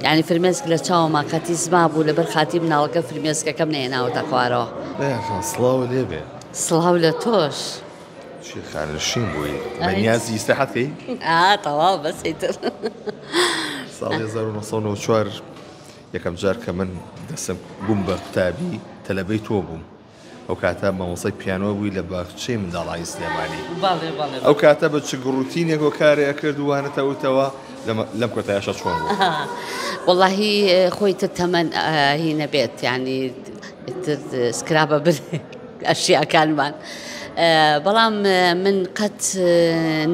يعني فرمێسک لە چاوما کەتی زما بوو لەبەر خاتی مناڵەکە فرمێسکەکەم نێناوەتە خوارەوە. سڵاو لێ بێ. سڵاو لە تۆش. چی خانشین بووی بەنیازی ئیستراحەتی؟ تەواو بەسیتر. ساڵی 1994 یەکەم جار کە من دەستم بووم بە قوتابی تەلەبەی تۆ بووم. ئەو کاتە مامۆسای پیانۆ بووی لە باخچەی منداڵای سلێمانی. ئەو کاتە بە چ گڕوتینێک کارێک کردووانەتەوتەوە لەم کۆتایشە چۆن بوو؟ واللهی خۆی تر تەمەەن هی نەبێت یعنی سکرابە بر ئەشیاکانمان. بەڵام من قەت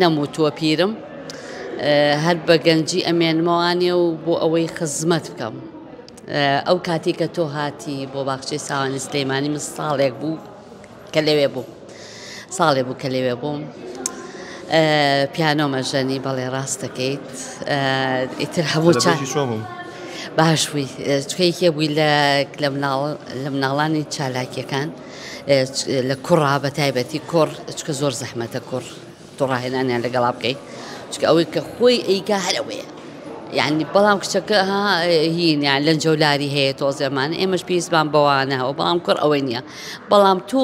نەموتووە پیرم هەر بە گەنجی ئەمێنمەوانێ و بۆ ئەوەی خزمەت بکەم. ئەو کاتی کە تۆ هاتی بۆ باخچەی ساوانی سلەیمانی من ساڵێک بوو کە لەوێ بوو ساڵێ بوو کە لەوێ بووم پیانۆ مەژەنی بەڵێ ڕاستەکەیت ئیتر هەموو باشووی چکەیکێ بووی لە مناڵانی چالاکیەکان لە کوڕا بە تایبەتی کوڕ چکە زۆر زەحمەتە کوڕ تووڕاهێنانیان لەگەڵا بکەیت چکە ئەوەی کە خۆی ئەیگا هەرەوەیە یعنی بەڵام کچەکە هینیان لە جەولاری هەیە تۆزێمان ئێمەش پێویستمان بەوانەوە بەڵام کوڕ ئەوەی نییە بەڵام تۆ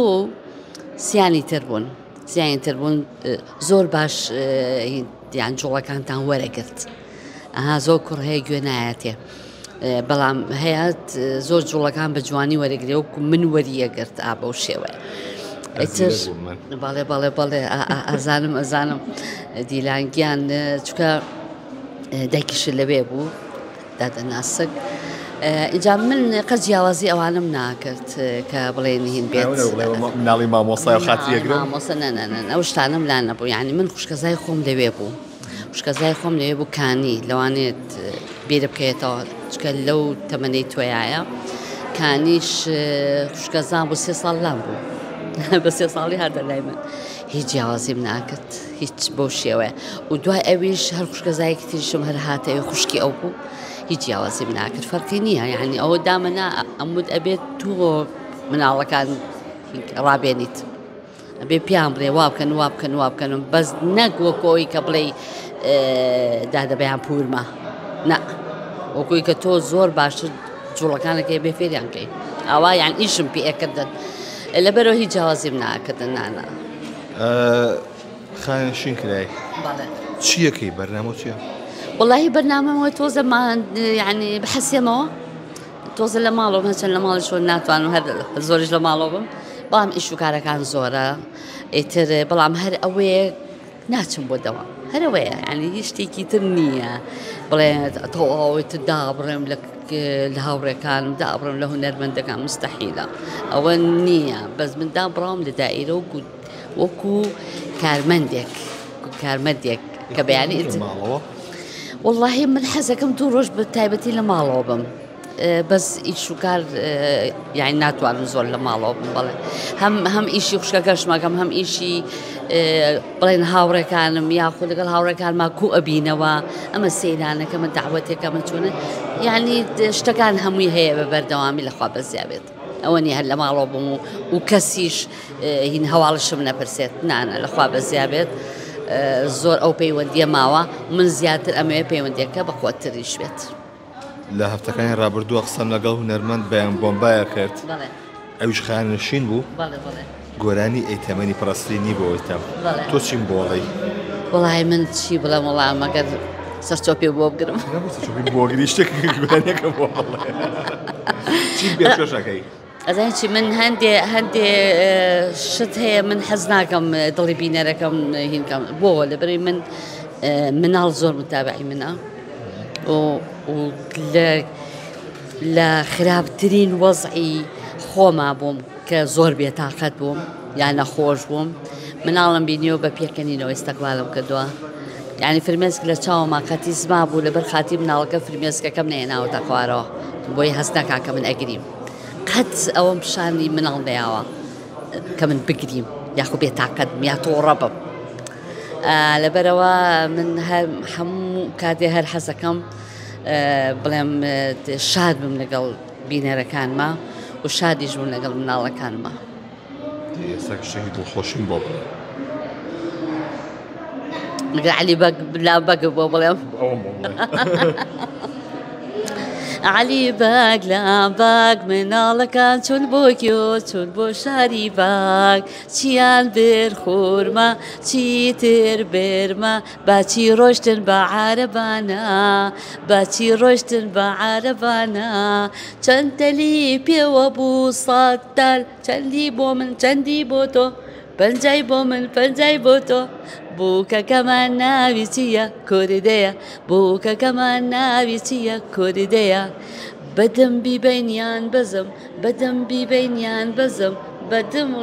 سیانی تر بوون زیانی تر بوون زۆر باش یان جوڵەکانتان وەرەگرت زۆر کوڕ هەیە گوێ نایەتێ بەڵام هەیەت زۆر جوڵەکان بە جوانی وەرەگرێ وەکو من وەریەگرت بەو شێوەیە بەڵێ بەڵێ بەڵێ ئەزانم دیلانگیان چکە دایکیش لەوێ بوو دادەناسک اینجا من قەت جیاوازی ئەوانم ناکرد کە بڵێن هین بێت مناڵی مامۆسای خاتریەگرم مامۆسە نەنەنەن ئەو شتانم لا نەبوو یعنی من خوشکەزای خۆم لەوێ بوو خوشکەزای خۆم لەوێ بوو کانی لەوانێت بێرە بکەیتەوە چکە لەو تەمەنەی تۆیایە کانیش خوشکەزان بوو 3 ساڵ لام بوو بە 3 ساڵی هەردە لای من هیچ جیاوازیم ناکرد هیچ بۆ شێوەیە و دوای ئەویش هەر خوشکەزایەکی تریشم هەر هاتەوێ خوشکی ئەو بوو هیچ جیاوازیم ناکرد فەرقی نییە یعنی ئەوە دامەنا ئەمود ئەبێت تۆ مناڵەکان ڕابێنیت ئەبێ پیان بڵێ وا بکەن وا بکەن وا بکەن بەس نەک وەکۆی کە بڵێ دادەبیان پورمە نە وەکوی کە تۆ زۆر باشتر جوڵەکانەکەی بێ فێریان کەی ئەوا یان ئیشم پێکردن لەبەرەوە هیچ جیاوازیم ناکردن نانە خانشین کرای چیەکەی بەرنامە چییە؟ واللهی بەرنامەوە تۆزەمان یعنی بحەسێمەوە تۆزە لە ماڵەوە هەچەند لە ماڵی شۆ ناتوانم هەر زۆریش لە ماڵەوە بم بەڵام ئیش و کارەکان زۆرە ئیتر بەڵام هەر ئەوەیە ناچم بۆ دەوام هەرەوەیە ینی هیچ شتێکی تر نییە بڵێ تەواوی دابڕێم لە هاوڕێکانم دابڕم لە هونەرمەندەکان مستەحیلە ئەوە نییە بەس من دابڕام لە دائیرە وەکو کارمەندێک کە بەیانی واللهی من حەزەکەم 2 ڕۆژ بە تایبەتی لە ماڵەوە بم بەس ئیش و کار یعنی ناتوانم زۆر لە ماڵەوە بم بڵێ هەم ئیشی خوشکەکەشمەکەم هەم ئیشی بڵێن هاوڕێکانم یاخود لەگەڵ هاوڕێکانمان کو ئەبینەوە ئەمە سەیرانەکەمە داوەتێکەمە چۆنە یعنی شتەکان هەمووی هەیە بە بەردەوامی لەخوا بەزیابێت ئەوە نیە هەر لە ماڵەوە بم و کەسیش هین هەواڵشم نەپرسێت نانە لەخوا بەزیابێت زۆر ئەو پەیوەندیە ماوە من زیاتر ئەمەوێ پەیوەندیەکە بە خۆتریش بێت لە هەفتەکانی ڕابردووە قسەم لەگەڵ هونەرمەند بەیان بۆمبایە کرد ئەویش خانشین بوو گۆرانی ئەیتەمەنی پڕستینی بۆەوەی تەم تۆ چیم بۆڵی وڵای من چی بڵێم وەڵام مەگەر سەرچۆپێ بۆ بگرم بۆگری شتێکی گۆرانیەکە بۆ چی بێشەکەی ئەزان چی من هەندێ شت هەیە من حەز ناکەم دڵی بینەرەکەم هینکەم بۆەوە لەبەرەوەی من مناڵ زۆر متابعی منە و لە خراپترین وەزعی خۆما بووم کە زۆر بێتاقەت بووم یان نەخۆش بووم مناڵم بینیەوە بە پێکەنینەوە ئێستەقبالم کردووە یعنی فرمێسک لە چاوما کەتی زما بوو لەبەر خاتی مناڵەکە فرمێسکەکەم نێناوەتە خوارەوە بۆی هەست ناکا کە من ئەگریم قەت ئەوەم پیشانی مناڵ نەیاوە کە من بگریم یاخو بێتاقەت یا تۆڕە بم لەبەرەوە من هەموو کاتێ هەر حەزەکەم بڵێم شاد بم لەگەڵ بینەرەکانمە و شادیش بوون لەگەڵ مناڵەکانمە ئێستا شتێکی دڵخۆشیم بۆ بڵێ علی لا بەگ بۆ بڵێم علی باگ لا باگ مناڵەکان چون بۆ گیۆ چون بۆ شاری باگ چیان بر خورما چیتر برما باچی ڕۆشتن بە عارەبانە باچی ڕۆشتن بە عارەبانە چەند دەلی پێوە بوو سەددال چەندی بۆ من چەندی بۆ تۆ پەنجای بۆ من پەنجای بۆ تۆ بووکەکەمان ناوی چییە کوردەیە بووکەکەمان ناوی چییە کوردەیە بەدەم بیبینیان بەزم بەدەم بیبینیان بەزم بەدەم و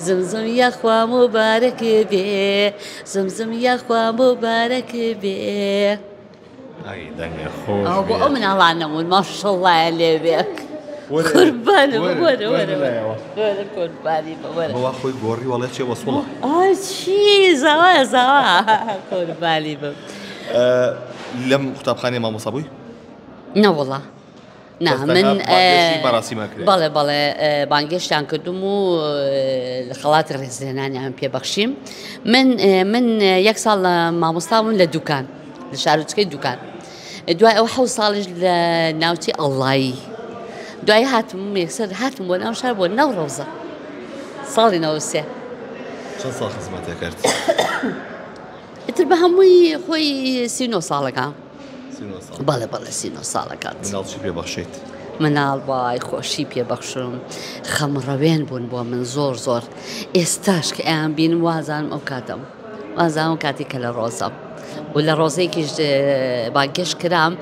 زمزم یاخوا مبارەکە بێ زمزم یاخوا مبارەکە بێ ئای دەنگە خۆش ئەو بۆ ئەو مناڵانەمون ماشەڵڵایە لێ قوربانم وەرە وەرە وەرە قوربانی بە وەرە بەوا خۆی گۆڕی وەڵێ چێ وەسوڵە چی زەوا زەوا قوربانی بم لەم قوتابخانەی مامۆستا بووی؟ نەوەڵا نا من بەڕاستیمان کرد بەڵێ بەڵێ بانگێشتیان کردم و لە خەڵاتی ڕێزلێنانیان پێبەخشیم من یەک ساڵ مامۆستا بووم لە دوکان لە شارۆچکەی دوکان دوای ئەو حەوت ساڵیش لە ناوچی ئەڵڵایی دوای هاتم یەکسەر هاتم بۆ ناو شار بۆ ناو ڕەوزە ساڵی 93 چەند ساڵ خزمەتێ کرد؟ ئیتر بە هەمووی خۆی 39 ساڵەکە 39 ساڵ بەڵێ بەڵێ 39 ساڵەکات مناڵ چی پێبەخشیت؟ مناڵ وای خۆشی پێبەخشم خەمڕەوێن بوون بۆ من زۆر زۆر ئێستاش کە ئەیان بینم وازانم ئەو کاتەم وازانم کاتی کە لە ڕۆزەم و لە ڕۆزەیەکیش بانگێشت کرام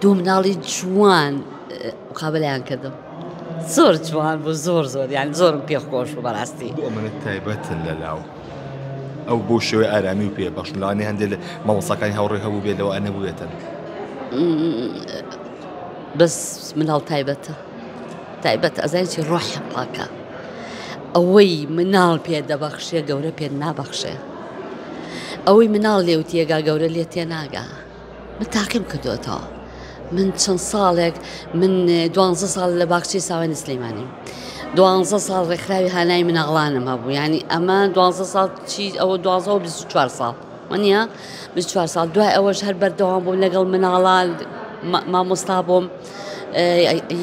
دوو مناڵی جوان مقابلەیان کردم زۆر جوان بوو زۆر زۆر یان زۆرم پێخۆش بوو بەڕاستی بۆ ئەمەنە تایبەتن لەلاو ئەو بۆ شێوەی ئارامی و پێبەخشن لەوانەیە هەندێک لە مامۆستاکانی هاوڕێ هەبوو بێت لەوە نەبووێتن بەس مناڵ تایبەتە ئەزای چی ڕۆحیان پاکە ئەوەی مناڵ پێ دەبەخشێ گەورە پێ نابەخشێ ئەوەی مناڵ لێو تێگا گەورە لێ تێناگا من تاقیم کردوێتەوە من چەند ساڵێک من 12 ساڵ لە باخچەی ساوێنی سلەیمانی 12 ساڵ ڕێکخراوی هانای مناڵانم هەبوو ینی ئەمە 12 ساڵ چی ئەوە 12 و 24 ساڵ وەنیە 24 ساڵ دوای ئەوەش هەر بەردەوام بووم لەگەڵ مناڵان مامۆستا بووم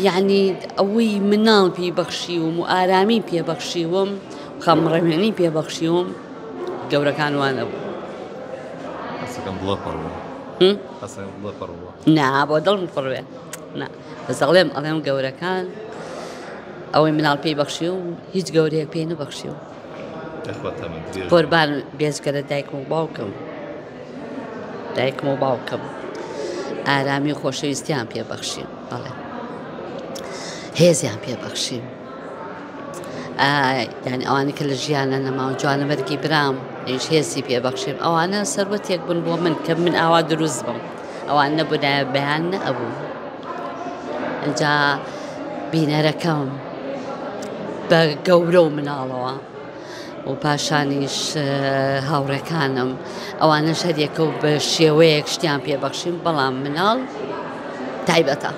یعنی ئەوەی مناڵ پێبەخشیوم و ئارامی پێبەخشیوم خەمڕەوێنی پێبەخشیوم گەورەکان وانە بوو ئەسەکەم بڵە پڕ بوو ئەسەکەم بڵە پڕ بووە نا بۆ دڵم پڕوێ نا بەس ئەڵێم گەورەکان ئەوەی مناڵ پێی بەخشی و هیچ گەورەیەک پێی نەبەخشی و قوربان بێزگەرە دایکم و باوکم ئارامی و خۆشەویستیان پێبەخشیم بەڵێ هێزیان پێبەخشیم یعنی ئەوانی کە لە ژیانە نەماوە جوانەمەرگی برام هیچ هێزی پێبەخشیم ئەوانە سەروەتێک بوون بۆ من کە من ئاوا دروست بم ئەوان نەبوونایە بەیان نەبوو ئەجا بینەرەکەم بە گەورە و مناڵەوە و پاشانیش هاوڕێکانم ئەوانە هەریەکە و بە شێوەیەک شتیان پێبەخشیم بەڵام مناڵ تایبەتە